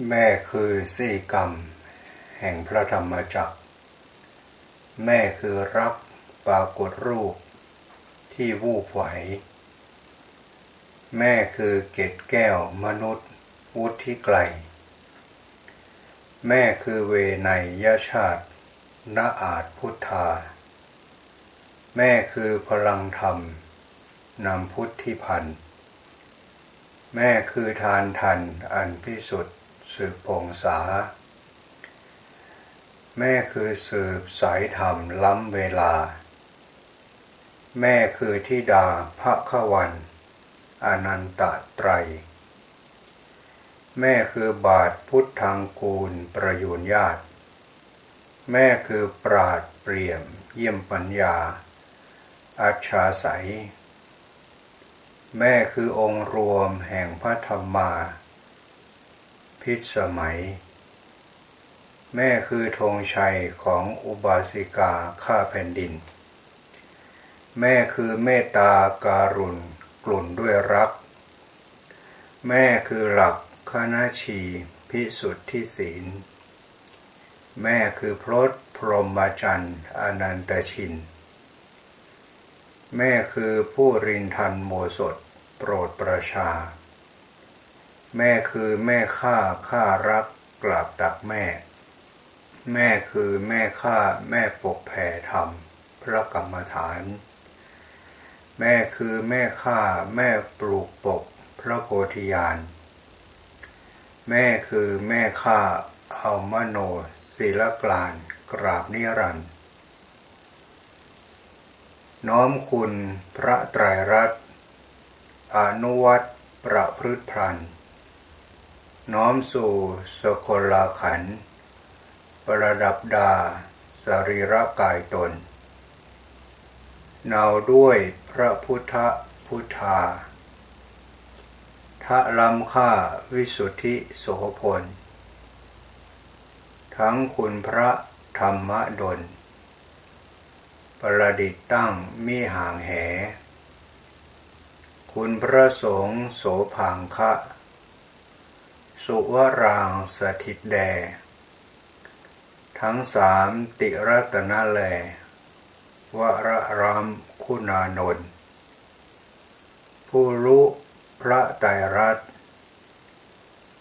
แม่คือสี่กรรมแห่งพระธรรมจักรแม่คือรักปรากฏรูปที่วูบไหวแม่คือเกศแก้วมนุษย์วุฒิไกลแม่คือเวไนยชาติณอาจพุทธาแม่คือพลังธรรมนำพุทธิพันธ์แม่คือทานทันอันพิสุทธิ์สืบพงษาแม่คือสืบสายธรรมล้ำเวลาแม่คือธิดาภควันอนันตไตรแม่คือบาทพุทธังกูลประยูนญาติแม่คือปราดเปรี่ยมเยี่ยมปัญญาอัจฉาใสแม่คือองค์รวมแห่งพระธรรมาพิสมัยแม่คือธงชัยของอุบาสิกาข้าแผ่นดินแม่คือเมตตาการุณกลุ่นด้วยรักแม่คือหลักคณชีพิสุทธิศีลแม่คือพรตพรหมจรรย์อนันตชินแม่คือผู้รินทันโมสถโปรดประชาแม่คือแม่ข้ารักกราบตักแม่แม่คือแม่ข้าแม่ปกแผ่ธรรมพระกรรมฐานแม่คือแม่ข้าแม่ปลูกปกพระโพธิญาณแม่คือแม่ข้าเอามโนศีลกลานกราบนิรันดร์น้อมคุณพระไตรรัตน์อนุวัตประพฤติพรรณน้อมสู่สกลขันธ์ประดับดาสรีระกายตนเนาด้วยพระพุทธพุทธาทะล้ำค่าวิสุทธิโสพลทั้งคุณพระธรรมดลประดิษฐ์ตั้งมิห่างแหคุณพระสงฆ์โสภางคะสุวรางสถิตแดทั้งสามติรัตนะแลวรรามคุณานนท์ผู้รู้พระไตรรัตน์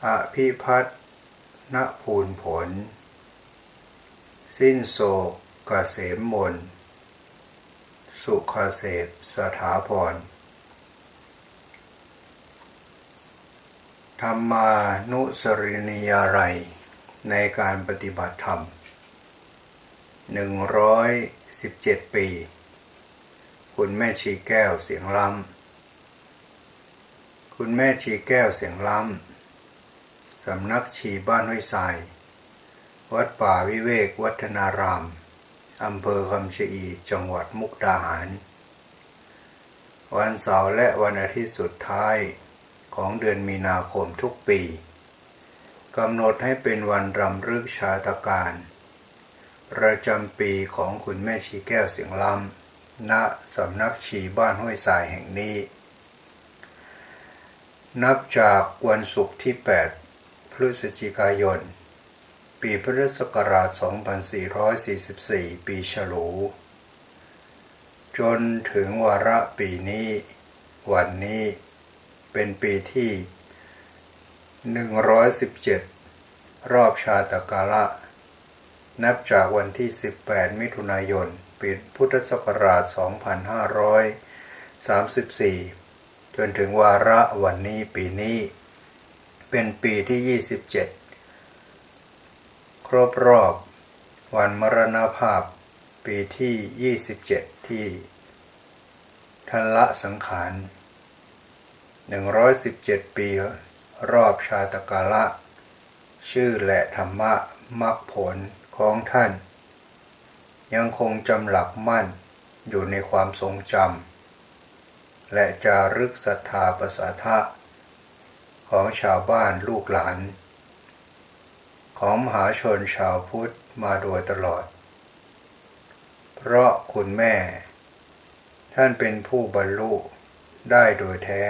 อภิพัฒนภูลผลสิ้นโศกเกษมมนสุขเสพสถาพรธรรมานุสรินียารัยในการปฏิบัติธรรม117 ปีคุณแม่ชีแก้วเสียงล้ำคุณแม่ชีแก้วเสียงล้ำสำนักชีบ้านห้วยทรายวัดป่าวิเวกวัฒนารามอำเภอคำชะอีจังหวัดมุกดาหารวันเสาร์และวันอาทิตย์สุดท้ายของเดือนมีนาคมทุกปีกำหนดให้เป็นวันรำลึกชาตการประจำปีของคุณแม่ชีแก้วเสียงล้ำณสำนักชีบ้านห้วยทรายแห่งนี้นับจากวันศุกร์ที่ 8 พฤศจิกายนปีพุทธศักราช 2444 ปีฉลูจนถึงวาระปีนี้วันนี้เป็นปีที่ 117 รอบชาตกาลนับจากวันที่ 18 มิถุนายนปีพุทธศักราช 2534 จนถึงวาระวันนี้ปีนี้เป็นปีที่ 27 ครบรอบวันมรณภาพปีที่ 27 ที่ท่านละสังขาร117 ปีรอบชาตกาลชื่อและธรรมะมรรคผลของท่านยังคงจำหลักมั่นอยู่ในความทรงจำและจารึกศรัทธาประสาทะของชาวบ้านลูกหลานของมหาชนชาวพุทธมาโดยตลอดเพราะคุณแม่ท่านเป็นผู้บรรลุได้โดยแท้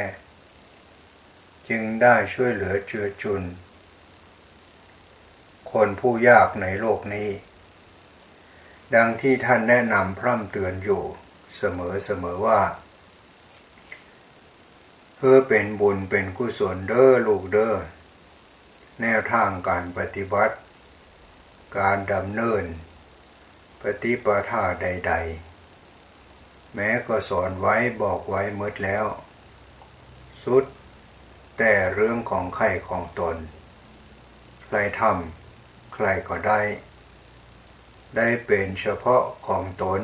จึงได้ช่วยเหลือเจือจุน คนผู้ยากในโลกนี้ดังที่ท่านแนะนำพร่ำเตือนอยู่เสมอว่าเพื่อเป็นบุญเป็นกุศลเด้อลูกเด้อแนวทางการปฏิบัติการดำเนินปฏิปทาใดๆแม้ก็สอนไว้บอกไว้หมดแล้วสุดแต่เรื่องของใครของตนใครทำใครก็ได้เป็นเฉพาะของตน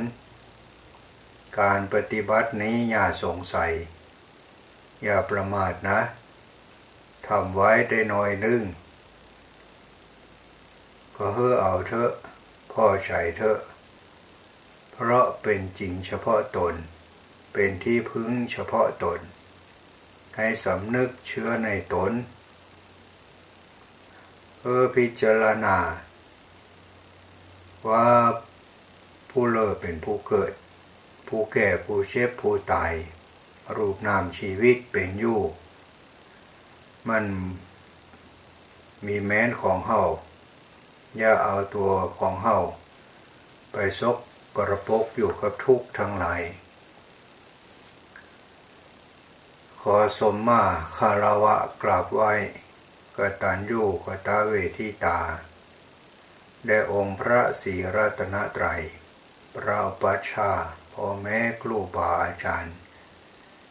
การปฏิบัตินี้อย่าสงสัยอย่าประมาทนะทำไว้ได้น้อยนึงก็เอาเถอะพอใจเถอะเพราะเป็นจริงเฉพาะตนเป็นที่พึ่งเฉพาะตนให้สำนึกเชื่อในตนพิจารณาว่าผู้เลิศเป็นผู้เกิดผู้แก่ผู้เจ็บผู้ตายรูปนามชีวิตเป็นอยู่มันมีแม้นของเฮาอย่าเอาตัวของเฮาไปซกกระปกอยู่กับทุกข์ทั้งหลายขอสมมาคารวะกราบไหว้กตัญญูกตเวทิตาแด่องค์พระศรีรัตนตรัยพระอุปัชฌาย์พ่อแม่ครูบาอาจารย์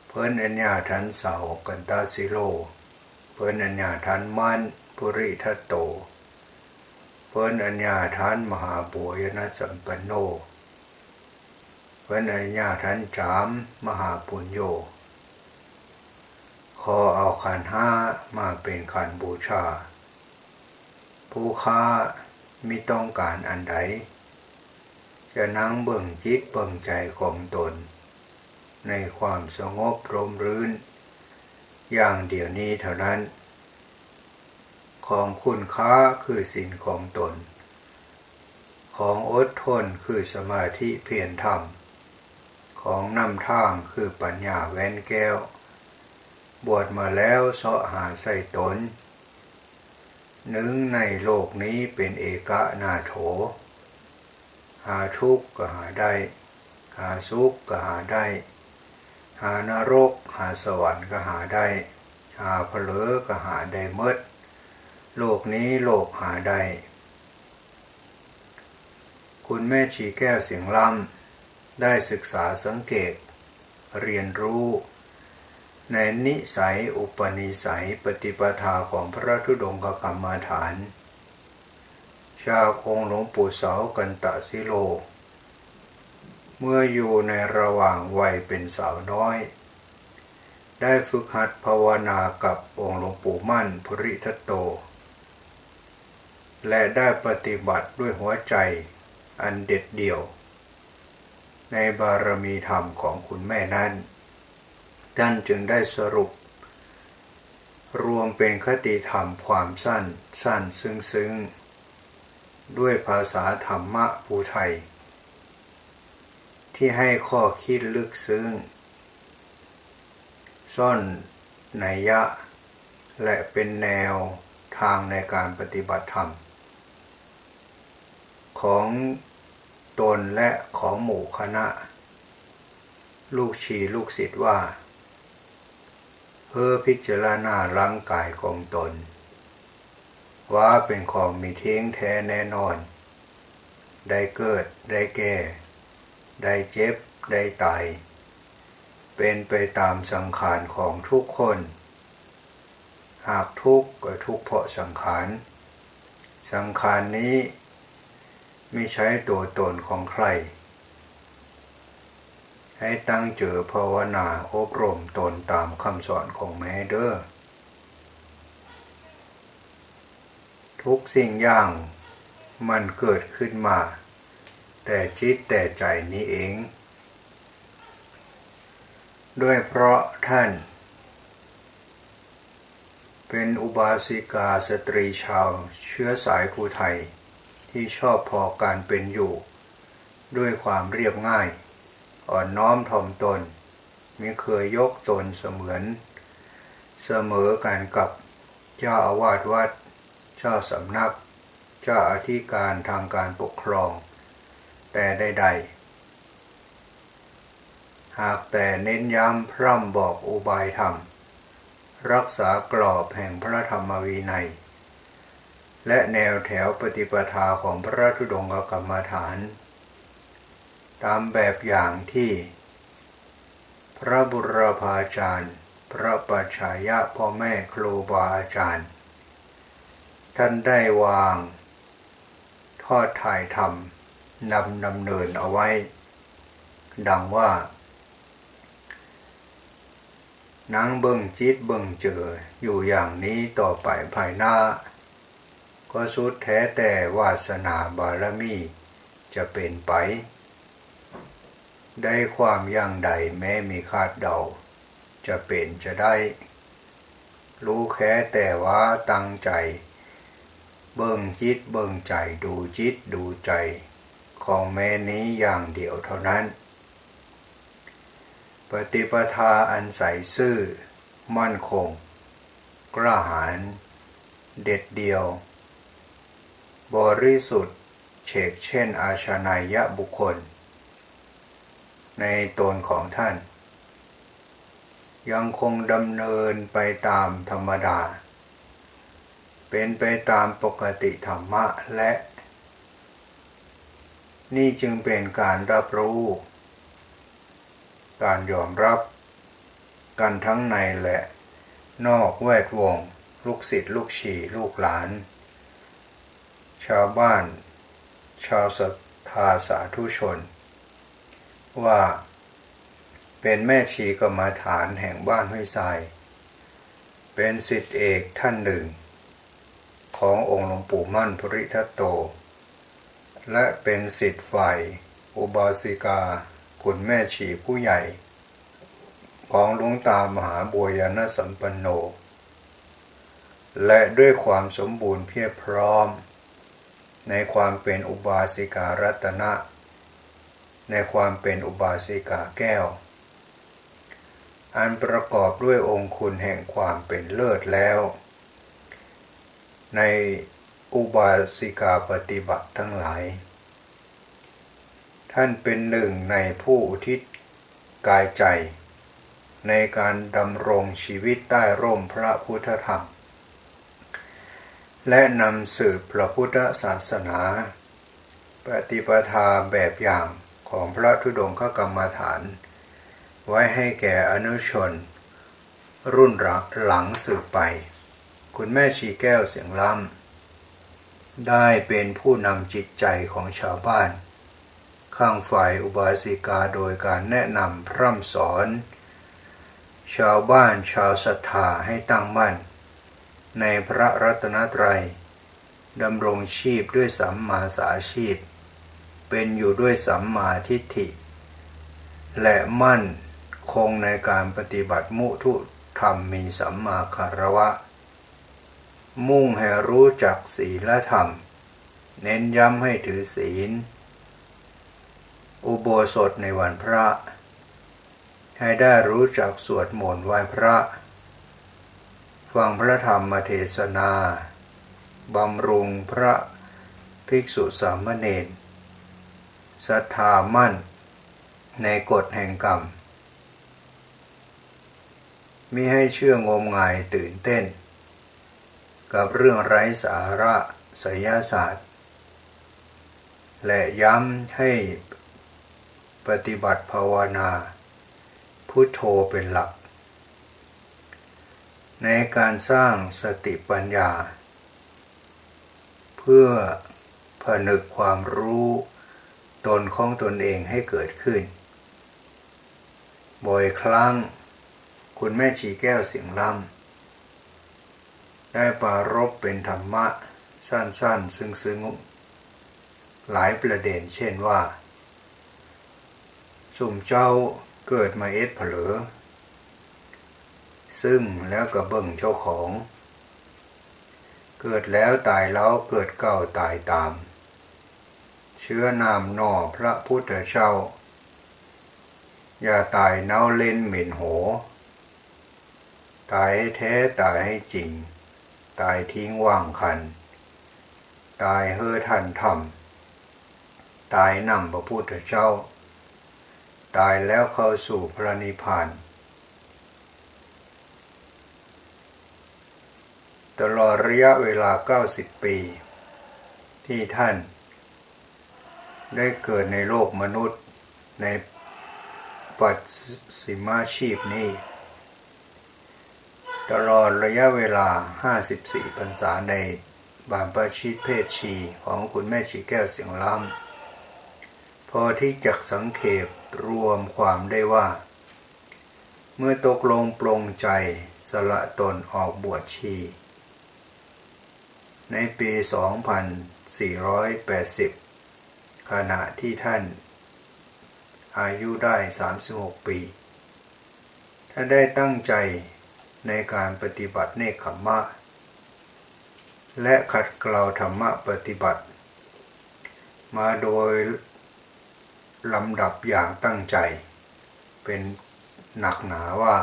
เพิ่นอัญญาทันเสากันตาสิโลเพิ่นอัญญาทันมันปุริทัตโตเพิ่นอัญญาทันมหาบุญญสัมปันโนเพิ่นอัญญาทันจามมหาปุญโญขอเอาขันธ์ห้ามาเป็นขันธ์บูชาผู้ค้ามิต้องการอันใดจะนั่งเบิ่งจิตเบิ่งใจของตนในความสงบร่มรื่นอย่างเดียวนี้เท่านั้นของคุณค่าคือศีลของตนของอดทนคือสมาธิเพียรธรรมของนำทางคือปัญญาแว่นแก้วบวชมาแล้วเสาะหาใส่ตนหนึ่งในโลกนี้เป็นเอกนาโถหาทุกข์ก็หาได้หาสุขก็หาได้หานรกหาสวรรค์ก็หาได้หาเพลอก็หาได้หมดโลกนี้โลกหาได้คุณแม่ชีแก้วเสียงล่ำได้ศึกษาสังเกตเรียนรู้ในนิสัยอุปนิสัยปฏิปทาของพระธุดงคกรรมฐานจากองค์หลวงปู่เสากันตสิโลเมื่ออยู่ในระหว่างวัยเป็นสาวน้อยได้ฝึกหัดภาวนากับองค์หลวงปู่มั่นภูริทัตโตและได้ปฏิบัติด้วยหัวใจอันเด็ดเดี่ยวในบารมีธรรมของคุณแม่นั้นท่านจึงได้สรุปรวมเป็นคติธรรมความสั้นซึ้งด้วยภาษาธรรมะภูไทยที่ให้ข้อคิดลึกซึ้งซ่อนนัยยะและเป็นแนวทางในการปฏิบัติธรรมของตนและของหมู่คณะลูกชีลูกศิษย์ว่าเพื่อพิจารณาร่างกายของตนว่าเป็นของมีเที่ยงแท้แน่นอนได้เกิดได้แก่ได้เจ็บได้ตายเป็นไปตามสังขารของทุกคนหากทุกข์ก็ทุกข์เพราะสังขารสังขารนี้ไม่ใช่ตัวตนของใครให้ตั้งเจอภาวนาอบรมตนตามคำสอนของแม่เด้อทุกสิ่งอย่างมันเกิดขึ้นมาแต่จิตแต่ใจนี้เองด้วยเพราะท่านเป็นอุบาสิกาสตรีชาวเชื้อสายภูไทยที่ชอบพอการเป็นอยู่ด้วยความเรียบง่ายอ่อนน้อมถ่อมตนไม่เคยยกตนเสมอกันกับเจ้าอาวาสวัดเจ้าสำนัก เจ้าอธิการทางการปกครองแต่ใดๆหากแต่เน้นย้ำพร่ำบอกอุบายธรรมรักษากรอบแห่งพระธรรมวินัยและแนวแถวปฏิปทาของพระธุดงคกรรมฐานตามแบบอย่างที่พระบุรพาจารย์พระปัจฉายะพ่อแม่ครูบาอาจารย์ท่านได้วางทอดถ่ายธรรมดำเนินเอาไว้ดังว่านังเบิ่งจิตเบิ่งเจออยู่อย่างนี้ต่อไปภายหน้าก็สุดแท้แต่วาสนาบารมีจะเป็นไปได้ความอย่างใดแม้มีคาดเดาจะเป็นจะได้รู้แค่แต่ว่าตั้งใจเบิ่งจิตเบิ่งใจดูจิตดูใจของแม่นี้อย่างเดียวเท่านั้นปฏิปทาอันใสซื่อมั่นคงกล้าหาญเด็ดเดียวบริสุทธิ์เฉกเช่นอาชนายะบุคคลในตนของท่านยังคงดำเนินไปตามธรรมดาเป็นไปตามปกติธรรมะและนี่จึงเป็นการรับรู้การยอมรับกันทั้งในและนอกแวดวงลูกศิษย์ลูกศิษย์ลูกหลานชาวบ้านชาวศรัทธาสาธุชนว่าเป็นแม่ชีกรรมฐานแห่งบ้านห้วยทรายเป็นศิษย์เอกท่านหนึ่งขององค์หลวงปู่มั่นภูริทัตโตและเป็นศิษย์ฝ่ายอุบาสิกาคุณแม่ชีผู้ใหญ่ของหลวงตามหาบัวยานสัมปันโนและด้วยความสมบูรณ์เพียบพร้อมในความเป็นอุบาสิการัตนะในความเป็นอุบาสิกาแก้วอันประกอบด้วยองค์คุณแห่งความเป็นเลิศแล้วในอุบาสิกาปฏิบัติทั้งหลายท่านเป็นหนึ่งในผู้อุทิศกายใจในการดำรงชีวิตใต้ร่มพระพุทธธรรมและนำสืบพระพุทธศาสนาปฏิปทาแบบอย่างของพระธุดงคกรรมฐานไว้ให้แก่อนุชนรุ่นหลังสืบไปคุณแม่ชีแก้วเสียงล้ำได้เป็นผู้นำจิตใจของชาวบ้านข้างฝ่ายอุบาสิกาโดยการแนะนำพร่ำสอนชาวบ้านชาวศรัทธาให้ตั้งมั่นในพระรัตนตรัยดำรงชีพด้วยสัมมาสาชีพเป็นอยู่ด้วยสัมมาทิฏฐิและมั่นคงในการปฏิบัติมุทุธรรมมีสัมมาคารวะมุ่งให้รู้จักศีลธรรมเน้นย้ำให้ถือศีลอุโบสถในวันพระให้ได้รู้จักสวดมนต์ไหว้พระฟังพระธรรมเทศนาบำรุงพระภิกษุสามเณรศรัทธามั่นในกฎแห่งกรรมมิให้เชื่องมงายตื่นเต้นกับเรื่องไร้สาระไสยศาสตร์และย้ำให้ปฏิบัติภาวนาพุทโธเป็นหลักในการสร้างสติปัญญาเพื่อผนึกความรู้ตนของตนเองให้เกิดขึ้นบ่อยครั้งคุณแม่ชีแก้วเสียงล้ำได้ปรารภเป็นธรรมะสั้นๆซึ้งๆหลายประเด็นเช่นว่าสุ่มเจ้าเกิดมาเอ็ดเผลอซึ่งแล้วก็เบิ่งเจ้าของเกิดแล้วตายแล้วเกิดเก่าตายตามเชื้อนามหน่อพระพุทธเจ้าอย่าตายเน่าเล่นเหม็นโหตายให้แท้ตายให้จริงตายทิ้งว่างคัน ตายเฮอทันธรรมตายนำพระพุทธเจ้าตายแล้วเข้าสู่พระนิพพานตลอดระยะเวลา90 ปีที่ท่านได้เกิดในโลกมนุษย์ในปัจฉิมชีพนี้ตลอดระยะเวลา54 พรรษาในบาปชิตเพศชีของคุณแม่ชีแก้วเสียงล้ำพอที่จะสังเขปรวมความได้ว่าเมื่อตกลงปลงใจสละตนออกบวชชีในปี 2480 ขณะที่ท่านอายุได้ 36 ปีท่านได้ตั้งใจในการปฏิบัติเนกขัมมะและขัดเกลาธรรมะปฏิบัติมาโดยลำดับอย่างตั้งใจเป็นหนักหนาว่า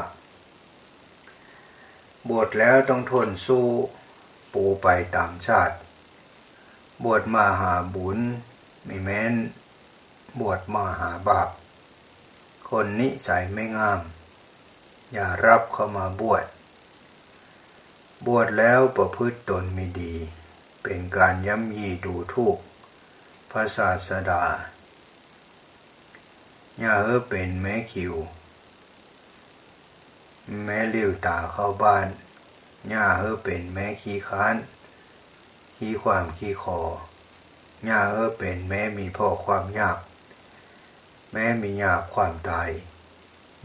บวชแล้วต้องทนสู้ปูไปตามชาติบวชมาหาบุญไม่แม้นบวชมาหาบาปคนนิสัยไม่งามอย่ารับเข้ามาบวชแล้วประพฤติตนไม่ดีเป็นการย้ำยีดูถูกพระศาสดาอย่าเป็นแม่คิวแม่เลี้ยวตาเข้าบ้านอย่าเป็นแม่ขี้ค้านขี้ความขี้คออย่าเป็นแม่มีพ่อความยากแม่มียากความตาย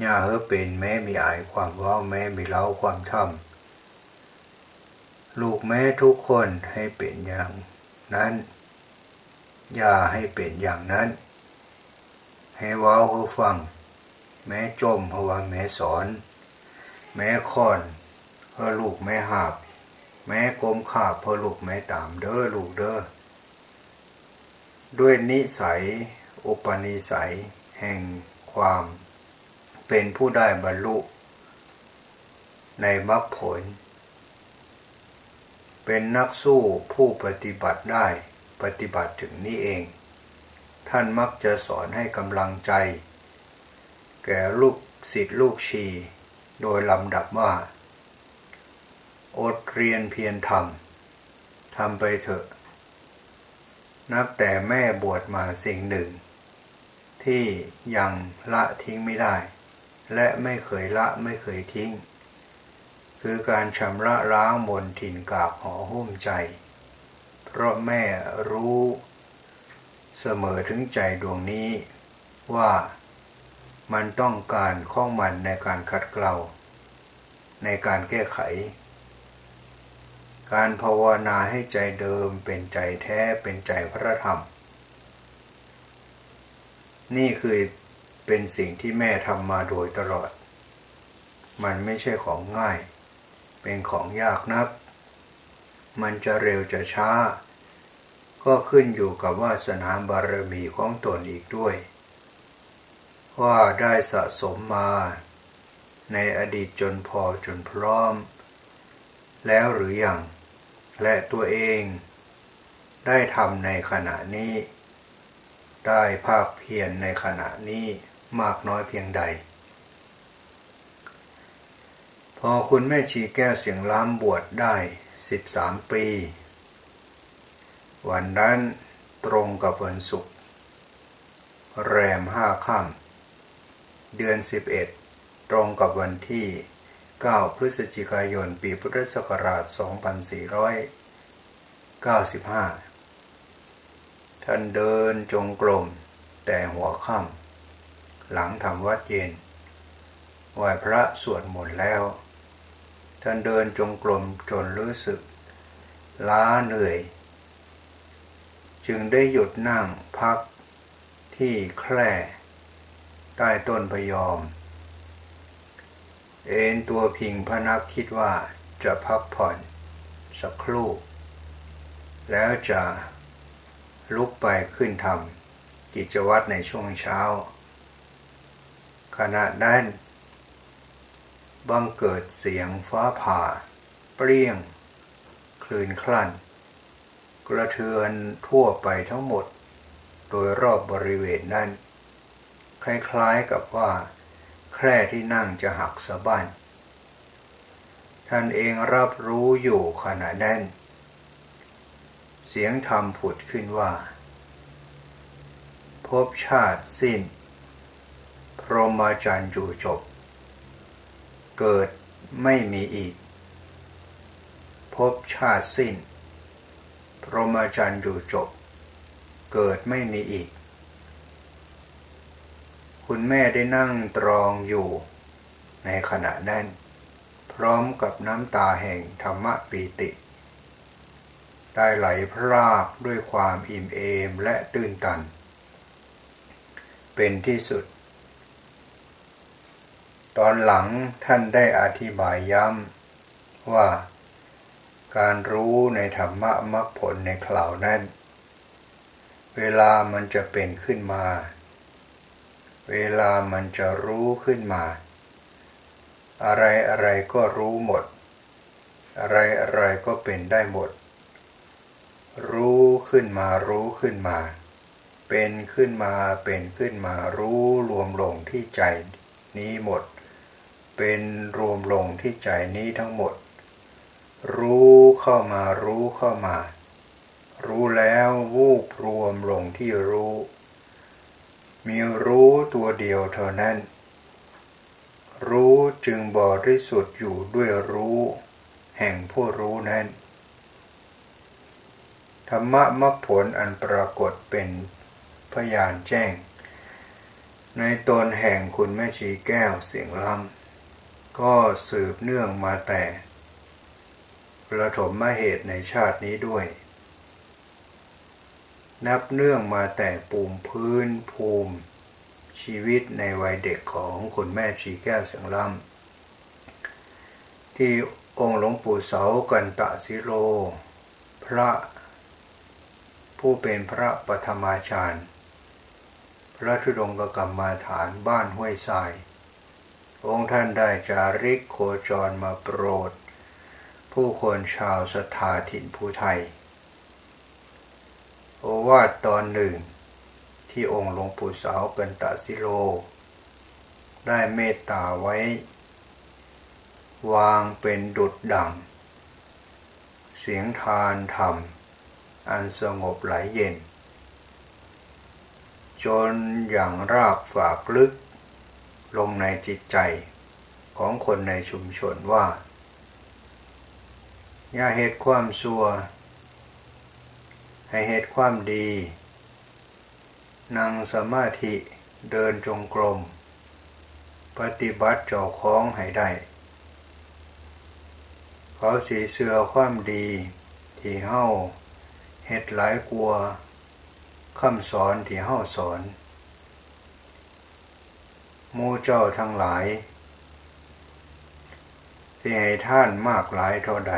อย่าเป็นแม่มีอายความว้าแม่มีเล่าความทำลูกแม่ทุกคนให้เป็นอย่างนั้นอย่าให้เป็นอย่างนั้นให้เว้าให้ฟังแม่จมเพราะว่าแม่สอนแม่คอนเพราะลูกแม่หาบแม่กลมขาบเพราะลูกแม่ตามเด้อลูกเด้อด้วยนิสัยอุปนิสัยแห่งความเป็นผู้ได้บรรลุในมรรคผลเป็นนักสู้ผู้ปฏิบัติได้ปฏิบัติถึงนี้เองท่านมักจะสอนให้กำลังใจแก่ลูกศิษย์ลูกชีโดยลำดับว่าอดเรียนเพียรทำไปเถอะนับแต่แม่บวชมาสิ่งหนึ่งที่ยังละทิ้งไม่ได้และไม่เคยละไม่เคยทิ้งคือการชำระล้างมลทินกากห่อหุ้มใจเพราะแม่รู้เสมอถึงใจดวงนี้ว่ามันต้องการข้องมันในการขัดเกลาในการแก้ไขการภาวนาให้ใจเดิมเป็นใจแท้เป็นใจพระธรรมนี่คือเป็นสิ่งที่แม่ทำมาโดยตลอดมันไม่ใช่ของง่ายเป็นของยากนักมันจะเร็วจะช้าก็ขึ้นอยู่กับวาสนาบารมีของตนอีกด้วยว่าได้สะสมมาในอดีตจนพอจนพร้อมแล้วหรือยังและตัวเองได้ทำในขณะนี้ได้ภาคเพียรในขณะนี้มากน้อยเพียงใดพอคุณแม่ชีแก้วเสียงล้ำบวชได้13 ปีวันนั้นตรงกับวันศุกร์แรม5 ค่ำเดือน 11ตรงกับวันที่9 พฤศจิกายนปีพุทธศักราช 2495ท่านเดินจงกรมแต่หัวค่ำหลังทำวัดเย็นไหว้พระสวดมนต์แล้วท่านเดินจงกรมจนรู้สึกล้าเหนื่อยจึงได้หยุดนั่งพักที่แคร่ใต้ต้นพยอมเอนตัวพิงพนักคิดว่าจะพักผ่อนสักครู่แล้วจะลุกไปขึ้นทำกิจวัตรในช่วงเช้าขณะนั้นบังเกิดเสียงฟ้าผ่าเปรี้ยงคลื่นคลั่น กระเทือนทั่วไปทั้งหมดโดยรอบบริเวณนั้นคล้ายๆกับว่าแคร่ที่นั่งจะหักสะบั้นท่านเองรับรู้อยู่ขณะนั้นเสียงธรรมผุดขึ้นว่าภพชาติสิ้นพรหมจรรย์อยู่จบเกิดไม่มีอีกภพชาติสิ้นพรหมจรรย์อยู่จบเกิดไม่มีอีกคุณแม่ได้นั่งตรองอยู่ในขณะนั้นพร้อมกับน้ำตาแห่งธรรมปีติได้ไหลพรากด้วยความอิ่มเอมและตื้นตันเป็นที่สุดตอนหลังท่านได้อธิบายย้ำว่าการรู้ในธรรมะมรรคผลในคราวนั้นเวลามันจะเป็นขึ้นมาเวลามันจะรู้ขึ้นมาอะไรอะไรก็รู้หมดอะไรอะไรก็เป็นได้หมดรู้ขึ้นมารู้ขึ้นมาเป็นขึ้นมาเป็นขึ้นมารู้รวมลงที่ใจนี้หมดเป็นรวมลงที่ใจนี้ทั้งหมดรู้เข้ามารู้เข้ามารู้แล้ววูบรวมลงที่รู้มีรู้ตัวเดียวเท่านั้นรู้จึงบริสุทธิ์อยู่ด้วยรู้แห่งผู้รู้นั้นธรรมะมรรคผลอันปรากฏเป็นพยานแจ้งในตนแห่งคุณแม่ชีแก้วเสียงล้ำก็สืบเนื่องมาแต่ประถมเหตุในชาตินี้ด้วยนับเนื่องมาแต่ปูมพื้นภูมิชีวิตในวัยเด็กของคุณแม่ชีแก้วเสียงล้ำที่องค์หลวงปู่เสากันตะสิโรพระผู้เป็นพระปฐมาจารย์พระธุดงคกรรมาฐานบ้านห้วยทรายองค์ท่านได้จาริกโคจรมาโปรดผู้คนชาวศรัทธาถิ่นภูไทยโอวาทตอนหนึ่งที่องค์หลวงปู่เสากันตะสิโลได้เมตตาไว้วางเป็นดุจดั่งเสียงทานธรรมอันสงบไหลเย็นจนอย่างรากฝากลึกลงในจิตใจของคนในชุมชนว่าอย่าเหตุความชั่วให้เหตุความดีนั่งสมาธิเดินจงกรมปฏิบัติเจ้าของให้ได้เขาสิเชื่อความดีที่เฮาเฮ็ดหลายกว่าคำสอนที่เฮาสอนหมู่เจ้าทั้งหลายสิให้ท่านมากหลายเท่าใด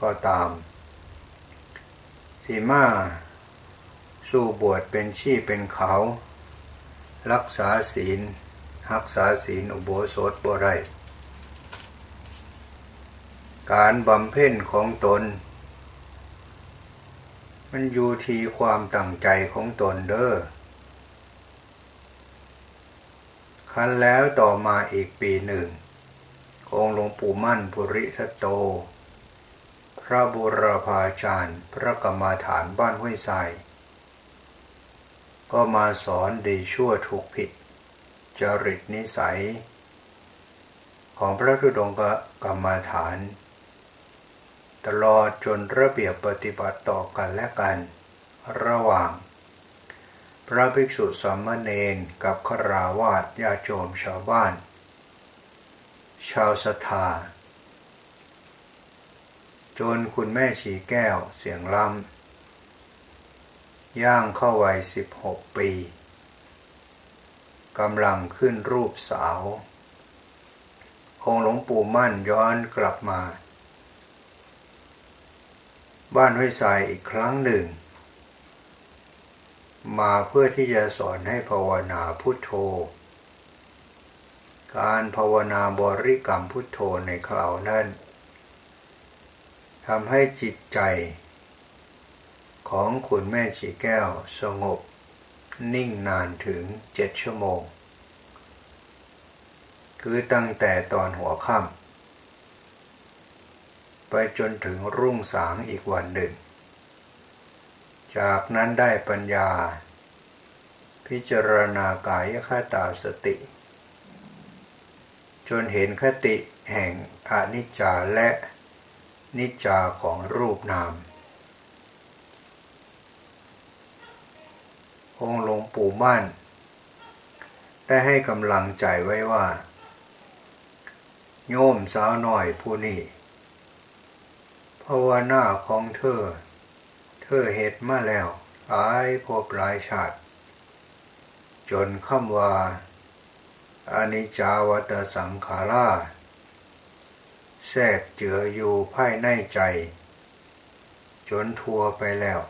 ก็ตามสิมาสู่บวชเป็นชีพเป็นเขารักษาศีลรักษาศีลอุโบสถบ่ได้การบำเพ็ญของตนมันอยู่ที่ความตั้งใจของตนเด้อคันแล้วต่อมาอีกปีหนึ่งองค์หลวงปู่มั่นภูริทัตโตพระบูรพาจารย์พระกรรมาฐานบ้านห้วยทรายก็มาสอนดีชั่วถูกผิดจริตนิสัยของพระธุดงคกรรมาฐานตลอดจนระเบียบปฏิบัติต่อกันและกันระหว่างพระภิกษุสามเณรกับฆราวาสญาติโยมชาวบ้านชาวศรัทธาจนคุณแม่ชีแก้วเสียงล้ำย่างเข้าวัย16 ปีกำลังขึ้นรูปสาวองค์หลวงปู่มั่นย้อนกลับมาบ้านห้วยทรายอีกครั้งหนึ่งมาเพื่อที่จะสอนให้ภาวนาพุทโธการภาวนาบริกรรมพุทโธในคราวนั้นทำให้จิตใจ ของคุณแม่ชีแก้วสงบนิ่งนานถึง7 ชั่วโมงคือตั้งแต่ตอนหัวค่ำไปจนถึงรุ่งสางอีกวันหนึ่งจากนั้นได้ปัญญาพิจารณากายคตาสติจนเห็นคติแห่งอนิจจาและนิจจาของรูปนามองค์หลวงปู่มั่นได้ให้กำลังใจไว้ว่าโยมสาวน้อยผู้นี้ภาวนาของเธอเฮ็ดมาแล้วหลายภพหลายชาติจนคำว่าอนิจจาวัฏสังขาราแทรกเจืออยู่ภายในใจจนทั่วไปแล้ว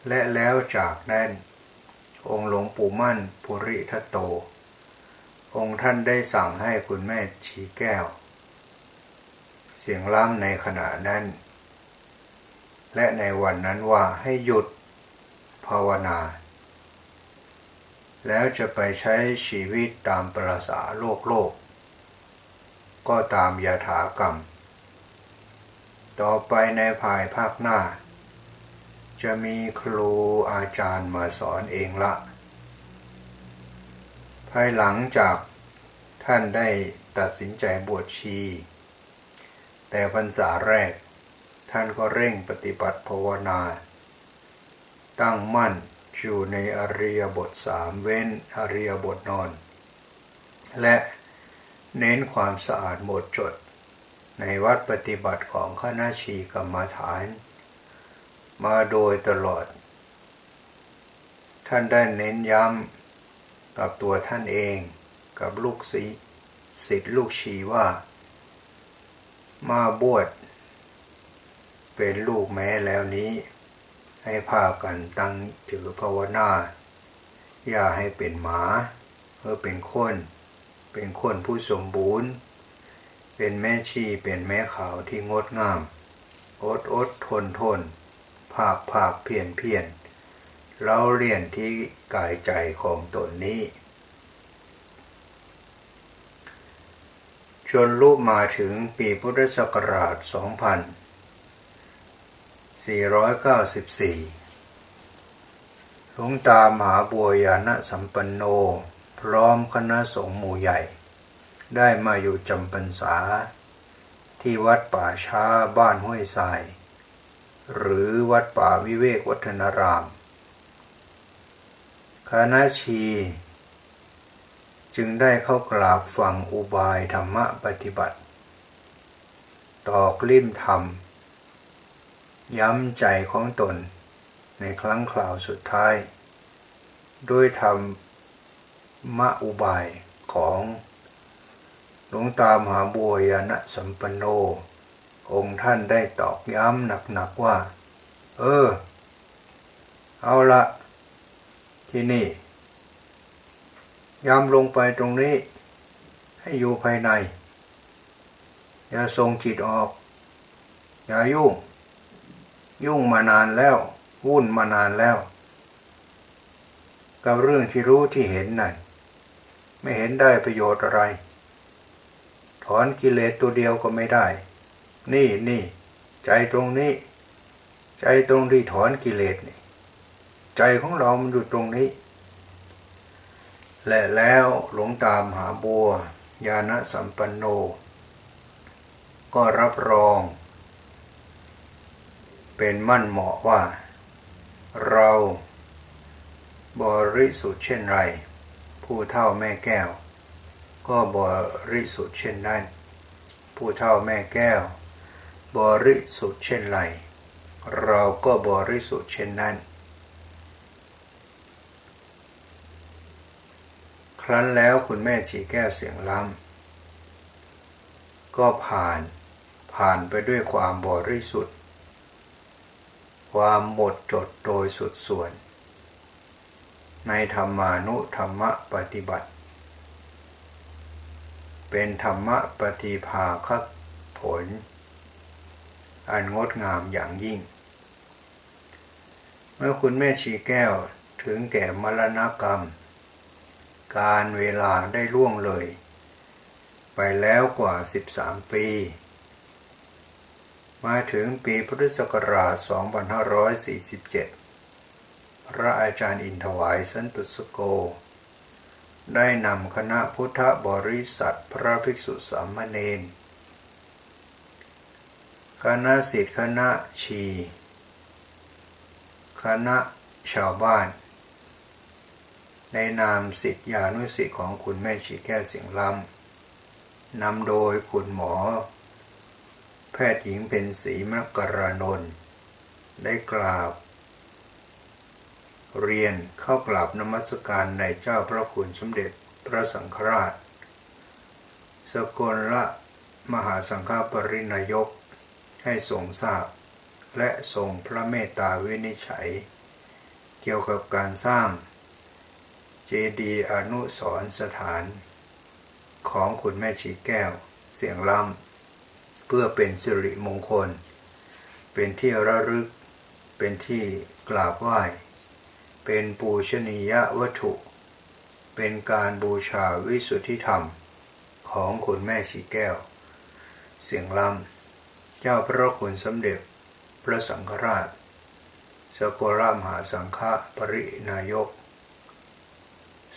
และแล้วจากนั้นองค์หลวงปู่มั่นภูริทัตโตองค์ท่านได้สั่งให้คุณแม่ชีแก้วเสียงล่ำในขณะนั้นและในวันนั้นว่าให้หยุดภาวนาแล้วจะไปใช้ชีวิตตามประสาโลกก็ตามยถากรรมต่อไปในภายภาคหน้าจะมีครูอาจารย์มาสอนเองละภายหลังจากท่านได้ตัดสินใจบวชชีแต่พรรษาแรกท่านก็เร่งปฏิบัติภาวนาตั้งมั่นอยู่ในอริยบท3เว้นอริยบทนอนและเน้นความสะอาดหมดจดในวัดปฏิบัติของคณะชีกรรมฐานมาโดยตลอดท่านได้เน้นย้ำกับตัวท่านเองกับลูกศิษย์ลูกชีว่ามาบวชเป็นลูกแม้แล้วนี้ให้พากันตั้งถือภาวนาอย่าให้เป็นหมาเป็นคนผู้สมบูรณ์เป็นแม่ชีเป็นแม่ขาวที่งดงามอดทนภาคเพียรเราเรียนที่กายใจของตนนี้จนรูปมาถึงปีพุทธศักราช 2494 หลวงตามหาบัวยาณสัมปันโนพร้อมคณะสงฆ์หมู่ใหญ่ได้มาอยู่จำพรรษาที่วัดป่าช้าบ้านห้วยทรายหรือวัดป่าวิเวกวัฒนารามคณะชีจึงได้เข้ากราบฟังอุบายธรรมปฏิบัติตอกลิ่มธรรมย้ำใจของตนในครั้งคราวสุดท้ายด้วยธรรมอุบายของหลวงตามหาบัวยาณสัมปันโนองค์ท่านได้ตอกย้ำหนักๆว่าเอาละที่นี่ย้ำลงไปตรงนี้ให้อยู่ภายในอย่าส่งจิตออกอย่ายุ่งมานานแล้ววุ่นมานานแล้วกับเรื่องที่รู้ที่เห็นนั่นไม่เห็นได้ประโยชน์อะไรถอนกิเลสตัวเดียวก็ไม่ได้นี่ใจตรงนี้ใจตรงที่ถอนกิเลสนี่ใจของเรามันอยู่ตรงนี้และแล้วหลวงตามหาบัวญาณสัมปันโนก็รับรองเป็นมั่นเหมาะว่าเราบริสุทธิ์เช่นไรผู้เฒ่าแม่แก้วก็บริสุทธิ์เช่นนั้นผู้เฒ่าแม่แก้วบริสุทธิ์เช่นไรเราก็บริสุทธิ์เช่นนั้นครั้นแล้วคุณแม่ชีแก้วเสียงล้ำก็ผ่านไปด้วยความบริสุทธิ์ความหมดจดโดยสุดส่วนในธรรมานุธรรมปฏิบัติเป็นธรรมปฏิภาคผลอันงดงามอย่างยิ่ง เมื่อคุณแม่ชีแก้วถึงแก่มรณกรรมการเวลาได้ล่วงเลยไปแล้วกว่า13 ปีมาถึงปีพุทธศักราช 2547 พระอาจารย์อินทวายสันตุสโกได้นำคณะพุทธบริษัทพระภิกษุสามเณรคณะศิษย์คณะชีคณะชาวบ้านในนามศิษยานุศิษย์ของคุณแม่ชีแก้วเสียงล้ำนำโดยคุณหมอแพทย์หญิงเพ็ญศรีมกรานนท์ได้กราบเรียนเข้ากราบนมัสการในเจ้าพระคุณสมเด็จพระสังฆราชสกลมหาสังฆปรินายกให้ทรงทราบและทรงพระเมตตาวินิจฉัยเกี่ยวกับการสร้างเจดีย์อนุสรณ์สถานของคุณแม่ชีแก้วเสียงล้ำเพื่อเป็นสิริมงคลเป็นที่ระลึกเป็นที่กราบไหว้เป็นปูชนียวัตถุเป็นการบูชาวิสุทธิธรรมของคุณแม่ชีแก้วเสียงล้ำเจ้าพระคุณสมเด็จพระสังฆราชสกลมหาสังฆปรินายก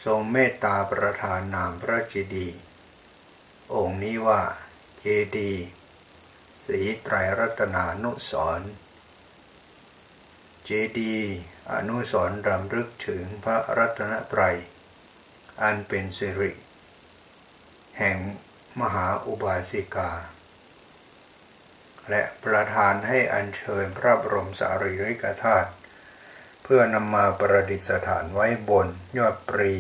ทรงเมตตาประทานนามพระเจดีย์องค์นี้ว่าเจดีย์ศรีไตรรัตนานุสรณ์เจดีย์อนุสรณ์รำลึกถึงพระรัตนตรัยอันเป็นสิริแห่งมหาอุบาสิกาและประทานให้อัญเชิญพระบรมสารีริกธาตุเพื่อนำมาประดิษฐานไว้บนยอดปรี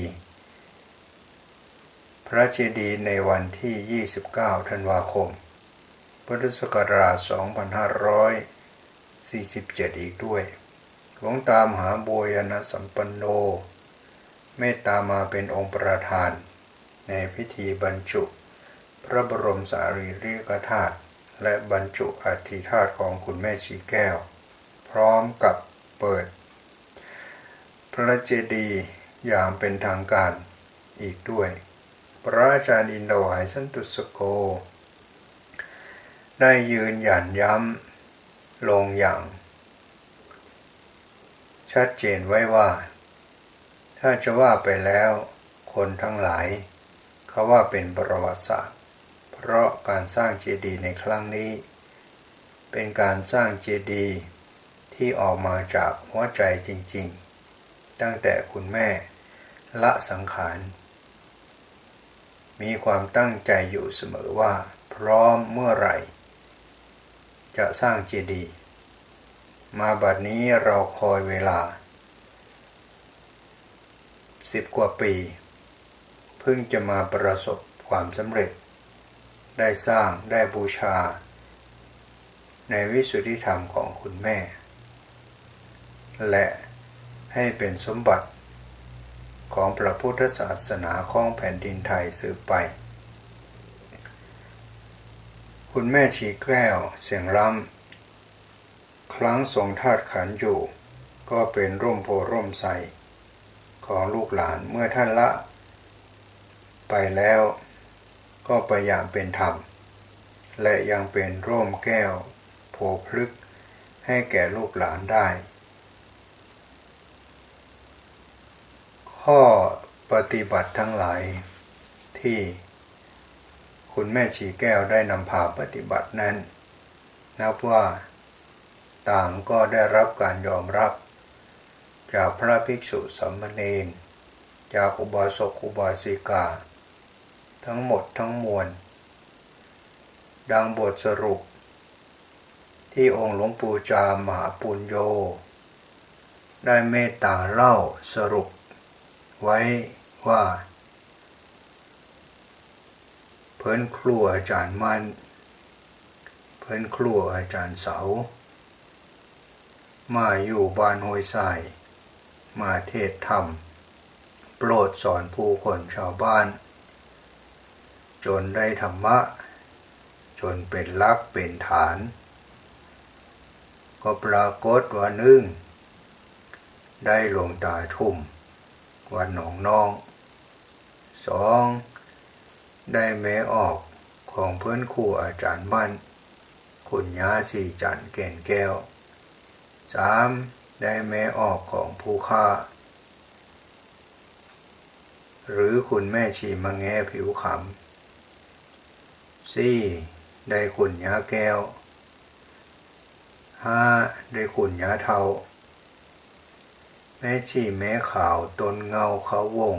พระเจดีย์ในวันที่ 29 ธันวาคม พุทธศักราช 2547 อีกด้วยหลวงตามหาบัวยานสัมปันโนเมตตามาเป็นองค์ประธานในพิธีบรรจุพระบรมสารีริกธาตุและบรรจุอัฐิธาตุของคุณแม่ชีแก้วพร้อมกับเปิดพระเจดีย์อย่างเป็นทางการอีกด้วยพระอาจารย์อินทวายสันตุสโกได้ยืนหยันย้ำลงอย่างชัดเจนไว้ว่าถ้าจะว่าไปแล้วคนทั้งหลายเขาว่าเป็นประวัติศาสตร์เพราะการสร้างเจดีย์ในครั้งนี้เป็นการสร้างเจดีย์ที่ออกมาจากหัวใจจริงๆตั้งแต่คุณแม่ละสังขารมีความตั้งใจอยู่เสมอว่าพร้อมเมื่อไหร่จะสร้างเจดีย์มาบัดนี้เราคอยเวลา10 กว่าปีเพิ่งจะมาประสบความสำเร็จได้สร้างได้บูชาในวิสุทธิธรรมของคุณแม่และให้เป็นสมบัติของพระพุทธศาสนาของแผ่นดินไทยสืบไปคุณแม่ชีแก้วเสียงล้ำครั้งทรงธาตุขันธ์อยู่ก็เป็นร่มโพร่มไทรของลูกหลานเมื่อท่านละไปแล้วก็ไปอย่างเป็นธรรมและยังเป็นร่มแก้วโพพฤกษ์ให้แก่ลูกหลานได้ข้อปฏิบัติทั้งหลายที่คุณแม่ชีแก้วได้นำพาปฏิบัตินั้นนับว่าต่างก็ได้รับการยอมรับจากพระภิกษุสามเณรจากอุบาสกอุบาสิกาทั้งหมดทั้งมวลดังบทสรุปที่องค์หลวงปู่จามมหาปุญโญได้เมตตาเล่าสรุปไว้ว่าเพิ่นครูอาจารย์มั่นเพิ่นครูอาจารย์เสามาอยู่บ้านห้วยทรายมาเทศธรรมโปรดสอนผู้คนชาวบ้านจนได้ธรรมะจนเป็นหลักเป็นฐานก็ปรากฏว่าหนึ่ง ได้หลวงตาทุ่มวัดหนองน้อง2ได้แม่ออกของเพื่อนครูอาจารย์มั่นคุณย่าสีจันทร์แก่นแก้ว3ได้แม่ออกของผู้ฆ่าหรือคุณแม่ชีมะแงผิวขำ4ได้คุณย่าแก้ว5ได้คุณย่าเทาแม่ชีแม่ขาวต้นเงาเขาวง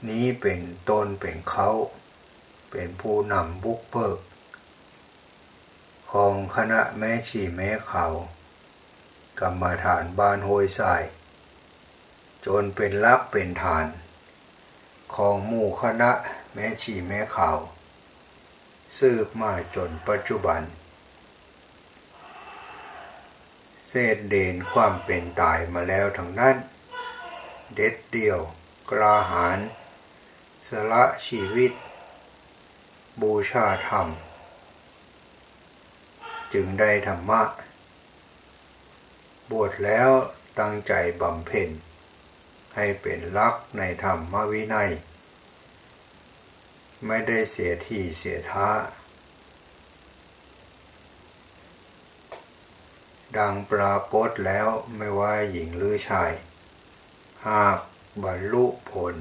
นี้เป็นต้นเป็นเขาเป็นผู้นำบุกเบิกของคณะแม่ชีแม่ขาวกรรมฐานบ้านห้วยทรายจนเป็นลักเป็นฐานของหมู่คณะแม่ชีแม่ขาวสืบมาจนปัจจุบันเศษเด่นความเป็นตายมาแล้วทั้งนั้นเด็ดเดี่ยวกล้าหาญสละชีวิตบูชาธรรมจึงได้ธรรมะบวชแล้วตั้งใจบำเพ็ญให้เป็นลักษณ์ในธรรมวินัยไม่ได้เสียทีเสียท่าดังปรากฏแล้วไม่ว่าหญิงหรือชายหากบรรลุผล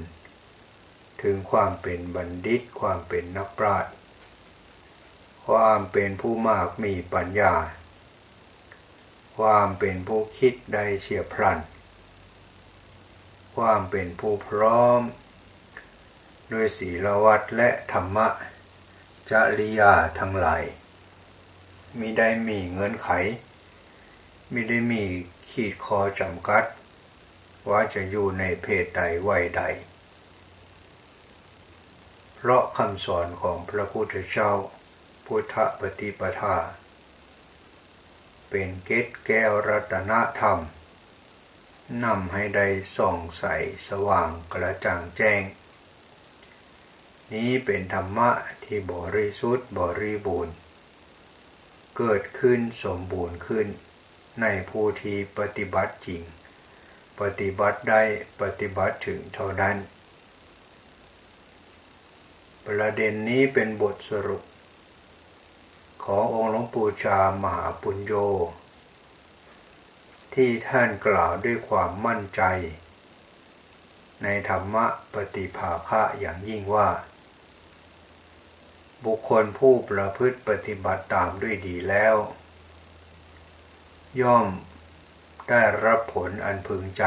ถึงความเป็นบัณฑิตความเป็นนักปราชญ์ความเป็นผู้มากมีปัญญาความเป็นผู้คิดได้เฉียบพลันความเป็นผู้พร้อมด้วยศีลวัตรและธรรมะจริยาทั้งหลายมิได้มีเงื่อนไขมิได้มีขีดข้อจำกัดว่าจะอยู่ในเพศใดวัยใดเพราะคำสอนของพระพุทธเจ้าพุทธปฏิปทาเป็นเกศแก้วรัตนธรรมนำให้ได้ส่องใสสว่างกระจ่างแจ้งนี้เป็นธรรมะที่บริสุทธิ์บริบูรณ์เกิดขึ้นสมบูรณ์ขึ้นในผู้ที่ปฏิบัติจริงปฏิบัติได้ปฏิบัติถึงเท่านั้นประเด็นนี้เป็นบทสรุปขององค์หลวงปู่ชามหาปุญโญที่ท่านกล่าวด้วยความมั่นใจในธรรมะปฏิภาคะอย่างยิ่งว่าบุคคลผู้ประพฤติปฏิบัติตามด้วยดีแล้วย่อมได้รับผลอันพึงใจ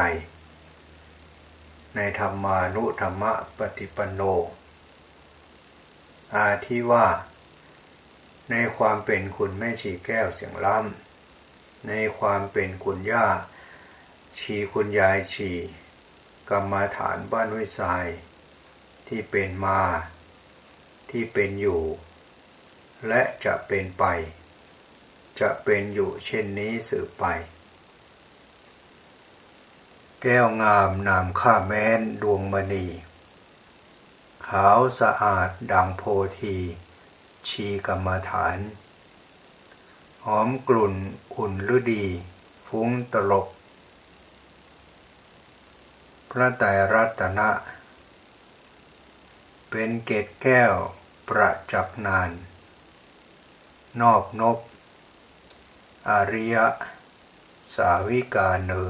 ในธรรมานุธรรมปฏิปันโนอาทิว่าในความเป็นคุณแม่ชีแก้วเสียงล้ำในความเป็นคุณย่าชีคุณยายชีกรรมฐานบ้านห้วยทรายที่เป็นมาที่เป็นอยู่และจะเป็นไปจะเป็นอยู่เช่นนี้สืบไปแก้วงามนามข้าแม้นดวงมณีขาวสะอาดดังโพธีชีกรรมฐานหอมกลุ่นอุ่นฤดีฟุ้งตลบพระไตรรัตนะเป็นเกศแก้วประจักษ์นานนอบนบอริยสาวิกาเนอ